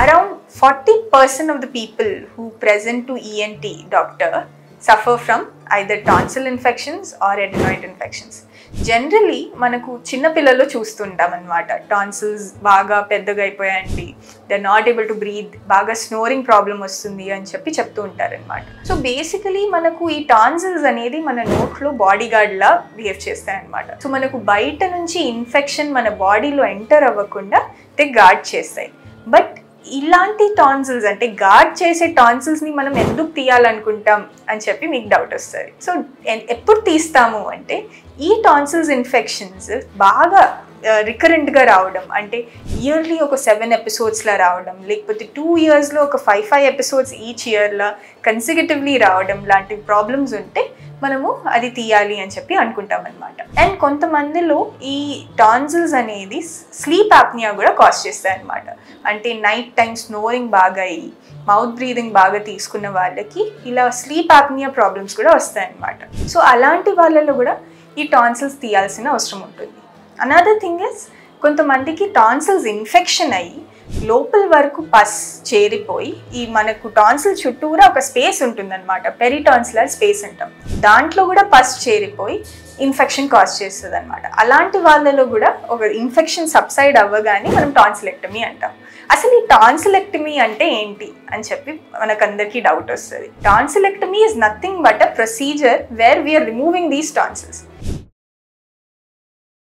Around 40% of the people who present to ENT doctor suffer from either tonsil infections or adenoid infections. Generally మనకు చిన్నపిల్లల్లో చూస్తుంటాం అనమాట, tonsils బాగా పెద్దగా అయిపోయాయండి, they not able to breathe, బాగా స్నోరింగ్ ప్రాబ్లం వస్తుంది అని చెప్తూ ఉంటారనమాట. సో బేసికలీ మనకు ఈ టాన్సిల్స్ అనేది మన నోట్లో బాడీ గార్డ్లా బిహేవ్ చేస్తాయన్నమాట. సో మనకు బయట నుంచి ఇన్ఫెక్షన్ మన బాడీలో ఎంటర్ అవ్వకుండా దే గార్డ్ చేస్తాయి. బట్ ఇలాంటి టాన్సిల్స్ అంటే గార్డ్ చేసే టాన్సిల్స్ని మనం ఎందుకు తీయాలనుకుంటాం అని చెప్పి మీకు డౌట్ వస్తుంది. సో ఎప్పుడు తీస్తాము అంటే ఈ టాన్సిల్స్ ఇన్ఫెక్షన్స్ బాగా రికరెంట్గా రావడం, అంటే ఇయర్లీ ఒక 7 ఎపిసోడ్స్లా రావడం, లేకపోతే 2 yearsలో ఒక 5 ఎపిసోడ్స్ ఈచ్ ఇయర్లో కన్సిక్యూటివ్లీ రావడం లాంటి ప్రాబ్లమ్స్ ఉంటే మనము అది తీయాలి అని చెప్పి అనుకుంటాం అనమాట. అండ్ కొంతమందిలో ఈ టాన్సిల్స్ అనేది స్లీప్ యాప్నియా కూడా కాజ్ చేస్తాయి అనమాట. అంటే నైట్ టైం స్నోరింగ్ బాగా అయ్యి మౌత్ బ్రీదింగ్ బాగా తీసుకున్న వాళ్ళకి ఇలా స్లీప్ యాప్నియా ప్రాబ్లమ్స్ కూడా వస్తాయి అనమాట. సో అలాంటి వాళ్ళలో కూడా ఈ టాన్సిల్స్ తీయాల్సిన అవసరం ఉంటుంది. అనదర్ థింగ్ ఇస్, కొంతమందికి టాన్సిల్స్ ఇన్ఫెక్షన్ అయ్యి లోపల వరకు పస్ చేరిపోయి ఈ మనకు టాన్సిల్ చుట్టూరా ఒక స్పేస్ ఉంటుందన్నమాట, పెరిటాన్సిలర్ స్పేస్ అంటాం, దాంట్లో కూడా పస్ చేరిపోయి ఇన్ఫెక్షన్ కాజ్ చేస్తుంది అనమాట. అలాంటి వాళ్ళలో కూడా ఒక ఇన్ఫెక్షన్ సబ్సైడ్ అవ్వగానే మనం టాన్సిలెక్టమీ అంటాం. అసలు ఈ టాన్సిలెక్టమీ అంటే ఏంటి అని చెప్పి మనకందరికీ డౌట్ వస్తుంది. Tonsillectomy is nothing but a procedure where we are removing these tonsils.